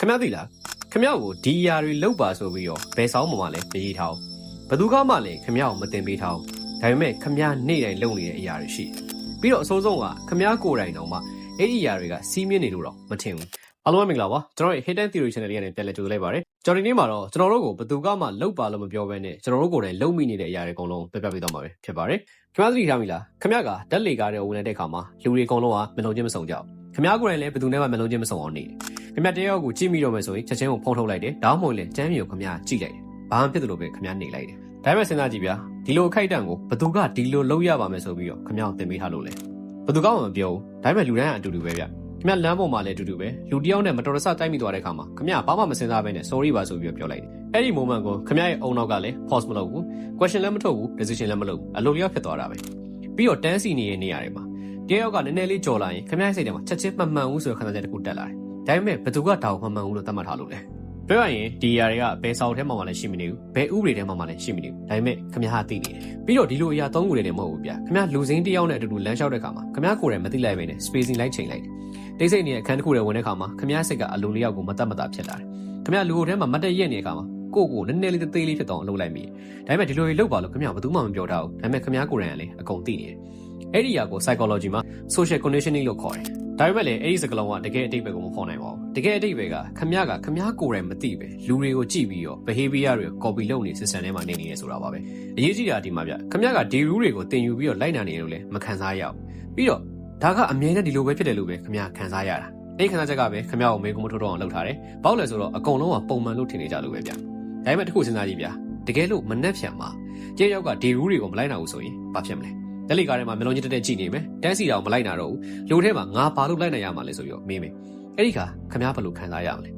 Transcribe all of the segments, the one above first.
ခမရသိလားခမရကိုဒီအရာတွေလောက်ပါဆိုပြီးတော့ဘယ်ဆောင်မှမလဲမရေးထားဘူးဘယ်သူကမှလည်းခမရကိုမတင်ပေးထားဘူးဒါပေမဲ့ခမရနေ့တိုင်းလုပ်နေတဲ့အရာတွေရှိပြီးတော့အစိုးဆုံးကခမရကိုယ်တိုင်တော့မှအဲ့ဒီအရာတွေကစီးမြင့်နေလို့တော့မထင်ဘူးအားလုံးပဲမင်္ဂလာပါကျွန်တော်ရဲ့ Hidden Theory Channel လေးကနေပြန်လည်ကြိုဆိုလိုက်ပါတယ်ကျွန်တော်ဒီနေ့မှာတော့ကျွန်တော်တို့ကိုဘယ်သူကမှလောက်ပါလို့မပြောဘဲနဲ့ကျွန်တော်တို့ကိုယ်တိုင်လုံမိနေတဲ့အရာတွေအကုန်လုံးပြပြပေးတော့မှာပဲဖြစ်ပါတယ်ခမရသတိထားမိလားခမရကဓာတ်လေကားတဲ့ဝင်တဲ့ခါမှာလူတွေအကုန်လုံးကမလုံချင်းမဆုံကြဘူးခမရကိုယ်တိုင်လည်းဘယ်သူနဲ့မှမလုံချင်းမဆုံအောင်နေတယ်ခမရတယောက်ကိုကြည့်မိတော့မယ်ဆိုရင်ချက်ချင်းကိုဖုံးထုတ်လိုက်တယ်ဒါမှမဟုတ်လည်းကျမ်းမြေကိုခမရကြည့်လိုက်တယ်ဘာမှဖြစ်သလိုပဲခမရနေလိုက်တယ်ဒါပေမဲ့စဉ်းစားကြည့်ဗျာဒီလိုအခိုက်အတန့်ကိုဘယ်သူကဒီလိုလုပ်ရပါမယ်ဆိုပြီးတော့ခမရကိုတင်ပေးထားလို့လေဘယ်သူကမှမပြောဘူးဒါပေမဲ့လူတိုင်းကအတူတူပဲဗျခမရလမ်းပေါ်မှာလည်းအတူတူပဲလူတယောက်နဲ့မတော်တဆတိုက်မိသွားတဲ့ခါမှာခမရဘာမှမစဉ်းစားဘဲနဲ့ sorry ပါဆိုပြီးတော့ပြောလိုက်တယ်အဲ့ဒီ moment ကိုခမရရဲ့အုံနောက်ကလည်း pause မလုပ်ဘူး question လည်းမထုတ်ဘူး decision လည်းမလုပ်ဘူးအလိုလျော့ဖြစ်သွားတာပဲပြီးတော့တန်းစီနေတဲ့နေရာတွေမှာတယောက်ကနည်းနည်းလေးကြော်လာရင်ခမရရဲ့စိတ်ထဲမှာချက်ချင်းမမှန်ဘူးဆိုတဲ့ခံစားချက်တစ်ခုတက်လာတယ်ဒါပေမဲ့ဘယ်သူကတောင်မမှန်ဘူးလို့သတ်မှတ်ထားလို့လဲပြောရရင်ဒီຢာတွေကဘယ်ဆောင်ထဲမှာမှလည်းရှိမနေဘူးဘယ်ဥပဒေထဲမှာမှလည်းရှိမနေဘူးဒါပေမဲ့ခမရဟာသိနေတယ်ပြီးတော့ဒီလိုအရာသုံးခုတွေလည်းမဟုတ်ဘူးဗျခမရလူစင်းတယောက်နဲ့အတူတူလမ်းလျှောက်တဲ့ခါမှာခမရကိုယ်တိုင်မသိလိုက်ပဲနဲ့ spacing လိုက်ချိန်လိုက်တယ်တိတ်ဆိတ်နေတဲ့အခန်းတစ်ခုထဲဝင်တဲ့ခါမှာခမရစိတ်ကအလိုလျောက်ကိုမတတ်မတာဖြစ်လာတယ်ခမရလူထဲမှာမတ်တက်ရက်နေတဲ့ခါမှာကိုနည်းနည်းလေးသေးလေးဖြစ်တော့အလုပ်လိုက်မိဒါပေမဲ့ဒီလိုတွေလုပ်ပါလို့ခမရဘယ်သူမှမပြောထားဘူးဒါပေမဲ့ခမရကိုယ်တိုင်ကလည်းအကုန်သိနေတယ်အဲ့ဒီຢာကို psychology မှာ social conditioning လို့ခေါ်တယ်ဒါပေမဲ့လည်းအဲ့ဒီစကားလုံးကတကယ်အတိတ်ပဲကိုမဖော်နိုင်ပါဘူးတကယ်အတိတ်ပဲကခမရကိုယ်တိုင်မသိပဲလူတွေကိုကြည့်ပြီးတော့ behavior တွေကို copy လုပ်နေ system ထဲမှာနေနေရဆိုတာပါပဲအရေးကြီးတာဒီမှာဗျခမရကဒီ rule တွေကိုသင်ယူပြီးတော့လိုက်နာနေလို့လည်းမခံစားရဘူးပြီးတော့ဒါကအမြဲတမ်းဒီလိုပဲဖြစ်တယ်လို့ပဲခမရခံစားရတာအဲ့ခဏချက်ကပဲခမရကိုမေးခွန်းမထုတ်တော့အောင်လုပ်ထားတယ်ဘာလို့လဲဆိုတော့အကုန်လုံးကပုံမှန်လို့ထင်နေကြလို့ပဲဗျဒါပေမဲ့တစ်ခုစဉ်းစားကြည့်ဗျတကယ်လို့မနှက်ဖြန်မှာကျေးရောက်ကဒီ rule တွေကိုမလိုက်နိုင်ဘူးဆိုရင်ဘာဖြစ်မလဲလက်လီကားထဲမှာမျိုးလုံးကြီးတက်ကြည့်နေမယ်တန်းစီတောင်မလိုက်နိုင်တော့ဘူးလူထဲမှာငါဘာလို့လိုက်နိုင်ရမှာလဲဆိုပြီးတော့မေးမယ်အဲ့ဒီခါခမရဘယ်လိုခံစားရမလဲ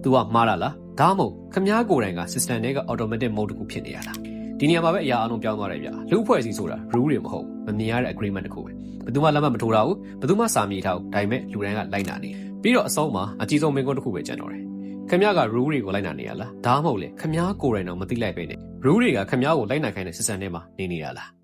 तू ကမှားတာလားဒါမှမဟုတ်ခမရကိုယ်တိုင်က system တွေက automatic mode တစ်ခုဖြစ်နေရတာဒီနေရာမှာပဲအရာအလုံးပြောင်းသွားတယ်ဗျလူအဖွဲ့အစည်းဆိုတာ rule တွေမဟုတ်မမြင်ရတဲ့ agreement တစ်ခုပဲဘယ်သူမှလက်မှတ်မထိုးတာဘူးဘယ်သူမှစာမြေထားဘူးဒါပေမဲ့လူတိုင်းကလိုက်နာနေပြီးတော့အဆုံးမှာအကြီးဆုံးမင်းကွန်းတစ်ခုပဲကျန်တော့တယ်ခမရက rule တွေကိုလိုက်နာနေရလားဒါမှမဟုတ်လေခမရကိုယ်တိုင်တော့မသိလိုက်ပဲနဲ့ rule တွေကခမရကိုလိုက်နာခိုင်းတဲ့ system ထဲမှာနေနေတာလား